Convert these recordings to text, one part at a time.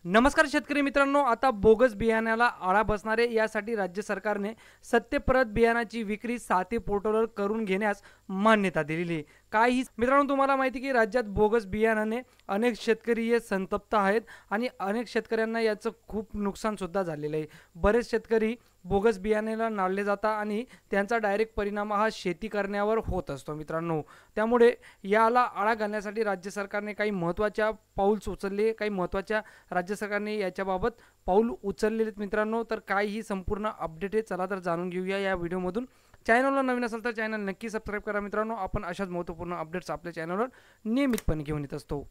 नमस्कार शेतकरी मित्रांनो, आता बोगस बियाण्याला आळा बसणारे यासाठी राज्य सरकारने सत्यप्रत बियाणाची विक्री साती पोर्टलवर करून घेण्यास मान्यता दिलेली आहे. काही मित्रांनो, तुम्हाला माहिती की राज्यात बोगस बियाणाने अनेक शेतकरी हे संतप्त आहेत आणि अनेक शेतकऱ्यांना याचं खूप नुकसान सुद्धा झालेलं आहे. बरेच शेतकरी बोगस बियाण्याला नाळले जातात आणि त्यांचा डायरेक्ट परिणाम हा शेती करण्यावर होत असतो मित्रांनो. त्यामुळे याला आळा घालण्यासाठी राज्य सरकारने काही महत्त्वाच्या पाऊल उचलले, काही महत्त्वाच्या राज्य सरकारने याच्याबाबत पाऊल उचललेले आहेत मित्रांनो. तर काय ही संपूर्ण अपडेट आहे, चला तर जाणून घेऊया या व्हिडिओमधून. चॅनलला नवीन असेल तर चॅनल नक्की सबस्क्राईब करा मित्रांनो. आपण अशाच महत्त्वपूर्ण अपडेट्स आपल्या चॅनलवर नियमितपणे घेऊन येत असतो.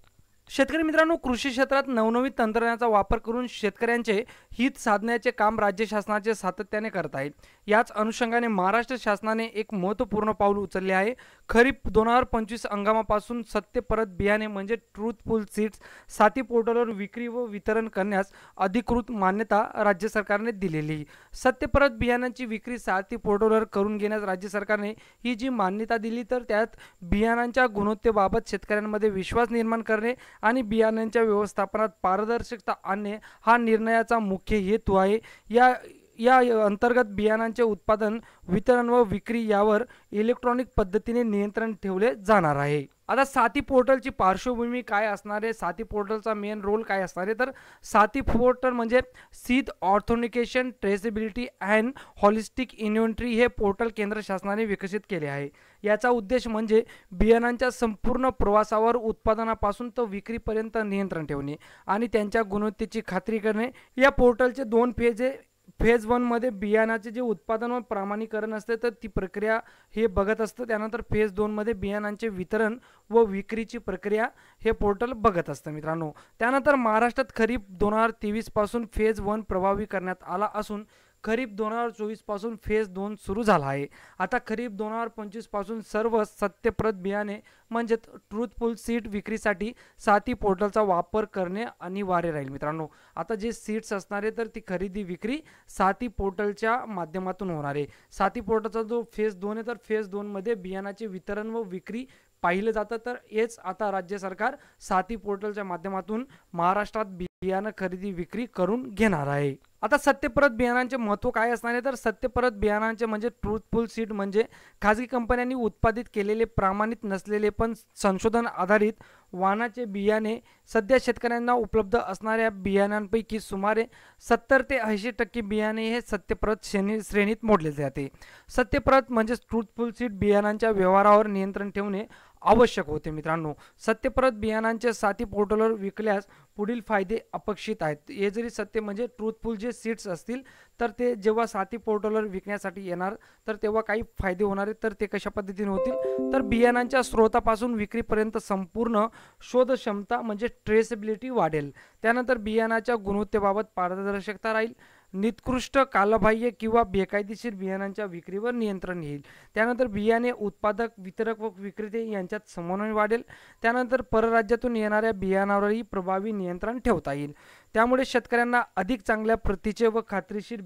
शेतकरी मित्रांनो, कृषी क्षेत्रात नवनवीन तंत्रज्ञानाचा वापर करून शेतकऱ्यांचे हित साधण्याचे काम राज्य शासनाचे सातत्याने करत आहेत. याच अनुषंगाने महाराष्ट्र शासनाने एक महत्त्वपूर्ण पाऊल उचलले आहे. खरीप 2025 हंगामापासून सत्यप्रत बियाणे म्हणजे ट्रूथफुल सीड्स साती पोर्टलवर विक्री व वितरण करण्यास अधिकृत मान्यता राज्य सरकारने दिलेली. सत्यप्रत बियाणांची विक्री साती पोर्टलवर करून घेण्यास राज्य सरकारने ही जी मान्यता दिली, तर त्यात बियाणांच्या गुणवत्तेबाबत शेतकऱ्यांमध्ये विश्वास निर्माण करणे आणि बियाण्यांच्या व्यवस्थापनात पारदर्शकता आणणे हा निर्णयाचा मुख्य हेतू आहे. या या अंतर्गत बियाणांचे उत्पादन, वितरण व विक्री यावर इलेक्ट्रॉनिक पद्धतीने नियंत्रण ठेवले जाणार आहे. आता साती पोर्टलची पार्श्वभूमी काय असणार आहे, साती पोर्टलचा मेन रोल काय असणार आहे, तर साती पोर्टल म्हणजे seed authentication, traceability and holistic inventory हे पोर्टल केंद्र शासनाने विकसित केले आहे. याचा उद्देश म्हणजे बियाणांच्या संपूर्ण प्रवासावर उत्पादनापासून तर विक्रीपर्यंत नियंत्रण ठेवणे आणि त्यांच्या गुणवत्तेची खात्री करणे. या पोर्टलचे 2 फेज आहे. फेज 1 मध्ये बियाणाचे जे उत्पादन व प्रमाणीकरण असते तर ती प्रक्रिया हे बघत असतं. त्यानंतर फेज 2 मध्ये बियाणांचे वितरण व विक्रीची प्रक्रिया हे पोर्टल बघत असतं मित्रांनो. त्यानंतर महाराष्ट्रात खरीप 2023 पासून फेज 1 प्रभावी करण्यात आला असून खरीप 2024 पासून फेज 2 सुरू झाला आहे. आता खरीप 2025 पासून सर्व सत्यप्रत बियाणे म्हणजे ट्रूथफुल सीड विक्रीसाठी साती पोर्टलचा वापर करणे अनिवार्य राहील मित्रांनो. आता जे सीड्स असणार आहे तर ती खरेदी विक्री साती पोर्टलच्या माध्यमातून होणार आहे. साती पोर्टलचा जो फेज 2 आहे तर फेज 2 मध्ये बियाणाचे वितरण व विक्री पाहिलं जातं. तर हेच आता राज्य सरकार साती पोर्टलच्या माध्यमातून महाराष्ट्रात बियाणं खरेदी विक्री करून घेणार आहे. आता सत्यप्रत बियाणांचे महत्त्व काय असणार आहे, तर सत्यप्रत बियाणांचे म्हणजे ट्रूथफुल सीड म्हणजे खाजगी कंपन्यांनी उत्पादित केलेले, प्रमाणित नसलेले पण संशोधन आधारित वाणाचे बियाणे. सध्या शेतकऱ्यांना उपलब्ध असणाऱ्या बियाणांपैकी सुमारे 70 ते 80% बियाणे हे सत्यप्रत श्रेणीत मोडले जाते. सत्यप्रत म्हणजे ट्रूथफुल सीड बियाणांच्या व्यवहारावर नियंत्रण ठेवणे आवश्यक होते मित्रांनो. सत्यप्रत बियाणांचे साती पोर्टलवर विकल्यास पुढील फायदे अपेक्षित आहेत. हे जरी सत्य म्हणजे ट्रूथफुल जे सीड्स असतील तर ते जेव्हा साती पोर्टलवर विकण्यासाठी येणार तर तेव्हा काही फायदे होणार आहेत. तर ते कशा पद्धतीने होतील, तर बियाणांच्या स्रोतापासून विक्रीपर्यंत संपूर्ण शोध क्षमता म्हणजे ट्रेसेबिलिटी वाढेल. त्यानंतर बियाणाच्या गुणवत्तेबाबत पारदर्शकता राहील. निकृष्ट, कालबाह्य किंवा बेकायदेशीर बियाणांच्या विक्रीवर नियंत्रण येईल. त्यानंतर बियाणे उत्पादक, वितरक व विक्रेते यांच्यात समन्वय वाढेल. त्यानंतर परराज्यातून येणाऱ्या बियाणावरही प्रभावी नियंत्रण ठेवता येईल. त्यामुळे शेतकऱ्यांना अधिक चांगल्या प्रतीचे व खात्रीशीर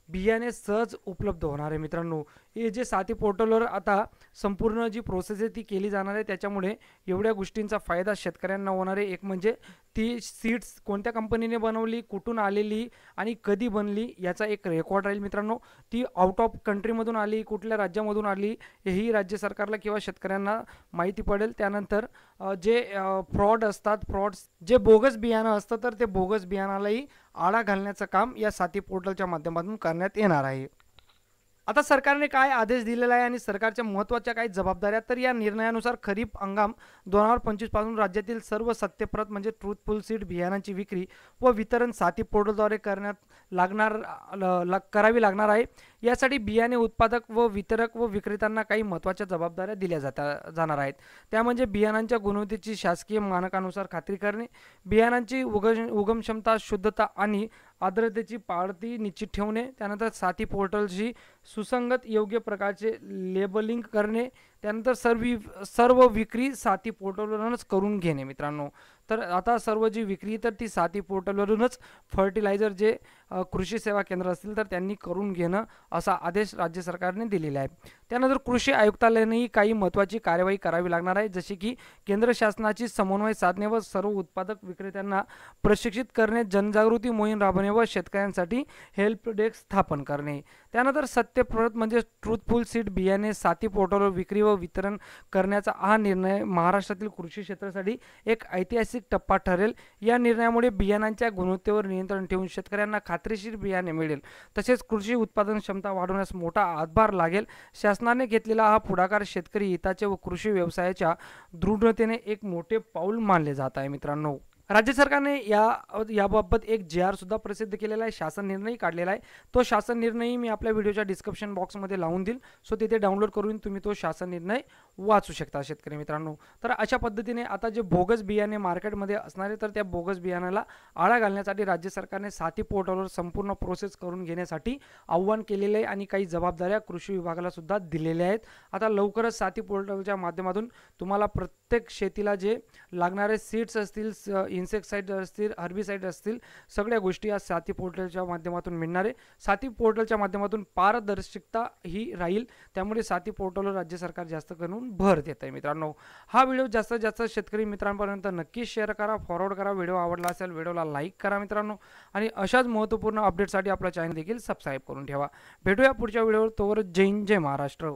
बियाणे सहज उपलब्ध होणार आहे मित्रांनो. हे जे साती पोर्टलवर आता संपूर्ण जी प्रोसेस आहे ती केली जाणार आहे, त्याच्यामुळे एवढ्या गोष्टींचा फायदा शेतकऱ्यांना होणार आहे. एक म्हणजे ती सीड्स कोणत्या कंपनीने बनवली, कुठून आलेली आणि कधी बनली याचा एक रेकॉर्ड राहील मित्रांनो. ती आउट ऑफ कंट्रीमधून आली, कुठल्या राज्यामधून आली हेही राज्य सरकारला किंवा शेतकऱ्यांना माहिती पडेल. त्यानंतर जे फ्रॉड असतात, फ्रॉड्स जे बोगस बियाणं असतं तर ते बोगस बियाणालाही आळा घालण्याचं काम या साती पोर्टलच्या माध्यमातून करण्यात येणार आहे. आता सरकारने काय आदेश दिलेला आहे आणि सरकारच्या महत्त्वाच्या काही जबाबदाऱ्या, तर या निर्णयानुसार खरीप हंगाम 2025 पासून राज्यातील सर्व सत्यप्रत म्हणजे ट्रूथफुल सीड बियाणांची विक्री व वितरण साती पोर्टलद्वारे करावी लागणार आहे. यासाठी बियाणे उत्पादक व वितरक व विक्रेत्यांना काही महत्त्वाच्या जबाबदाऱ्या दिल्या जाणार आहेत. त्या म्हणजे बियाणांच्या गुणवत्तेची शासकीय मानकानुसार खात्री करणे, बियाणांची उगमक्षमता, शुद्धता आणि आर्द्रतेची पाळती निश्चित ठेवणे. त्यानंतर साती पोर्टलशी सुसंगत योग्य प्रकारचे लेबलिंग करणे. त्यानंतर सर्व विक्री साती पोर्टलवरूनच करून घेणे मित्रांनो. तर आता सर्व जी विक्री तर ती साती पोर्टलवरूनच फर्टिलायझर जे कृषी सेवा केंद्र असतील तर त्यांनी करून घेणं असा आदेश राज्य सरकारने दिलेला आहे. त्यानंतर कृषी आयुक्तालयानेही काही महत्त्वाची कार्यवाही करावी लागणार आहे, जशी की केंद्र शासनाची समन्वय साधणे व सर्व उत्पादक विक्रेत्यांना प्रशिक्षित करणे, जनजागृती मोहीम राबवणे व शेतकऱ्यांसाठी हेल्प डेस्क स्थापन करणे. त्यानंतर सत्यप्रत म्हणजे ट्रूथफुल सीड बियाणे साती पोर्टलवर विक्री व वितरण करण्याचा हा निर्णय महाराष्ट्रातील कृषी क्षेत्रासाठी एक ऐतिहासिक टप्पा ठरेल. या निर्णयामुळे बियाणांच्या गुणवत्तेवर नियंत्रण ठेवून शेतकऱ्यांना खात्रीशीर बियाणे मिळेल, तसेच कृषी उत्पादन क्षमता वाढवण्यास मोठा हातभार लागेल. शासनाने घेतलेला हा पुढाकार शेतकरी हिताचे व कृषी व्यवसायाच्या दृढतेने एक मोठे पाऊल मानले जात आहे. मित्रांनो, राज्य सरकारने याबाबत एक JR सुद्धा प्रसिद्ध केलेला आहे, शासन निर्णय काढलेला आहे. तो शासन निर्णय मी आपल्या व्हिडिओच्या डिस्क्रिप्शन बॉक्समध्ये लावून देईल, सो तिथे डाउनलोड करून तुम्ही तो शासन निर्णय वाचू शकता शेतकरी मित्रांनो. तर अशा पद्धतीने आता जे बोगस बियाणे मार्केटमध्ये असणारे तर त्या बोगस बियाण्याला आळा घालण्यासाठी राज्य सरकारने साती पोर्टलवर संपूर्ण प्रोसेस करून घेण्यासाठी आव्हान केलेले आहे आणि काही जबाबदाऱ्या कृषी विभागाला सुद्धा दिलेल्या आहेत. आता लवकरच साती पोर्टलच्या माध्यमातून तुम्हाला प्रत्येक शेतीला जे लागणारे सीड्स असतील, इन्सेक्टिसाइड असतील, हर्बिसाइड असतील, सगळ्या गोष्टी या साती पोर्टलच्या माध्यमातून मिळणार आहे. साती पोर्टलच्या माध्यमातून पारदर्शकता ही राहील, त्यामुळे साती पोर्टलवर राज्य सरकार जास्त करून भर देत आहे. मित्रांनो, हा व्हिडिओ जास्तीत जास्त शेतकरी मित्रांपर्यंत नक्की शेअर करा, फॉरवर्ड करा. व्हिडिओ आवडला असेल व्हिडिओला लाईक करा मित्रांनो, आणि अशाच महत्त्वपूर्ण अपडेटसाठी आपला चॅनल देखील सबस्क्राईब करून ठेवा. भेटूया पुढच्या व्हिडिओवर. तोवर जय हिंद, जय महाराष्ट्र.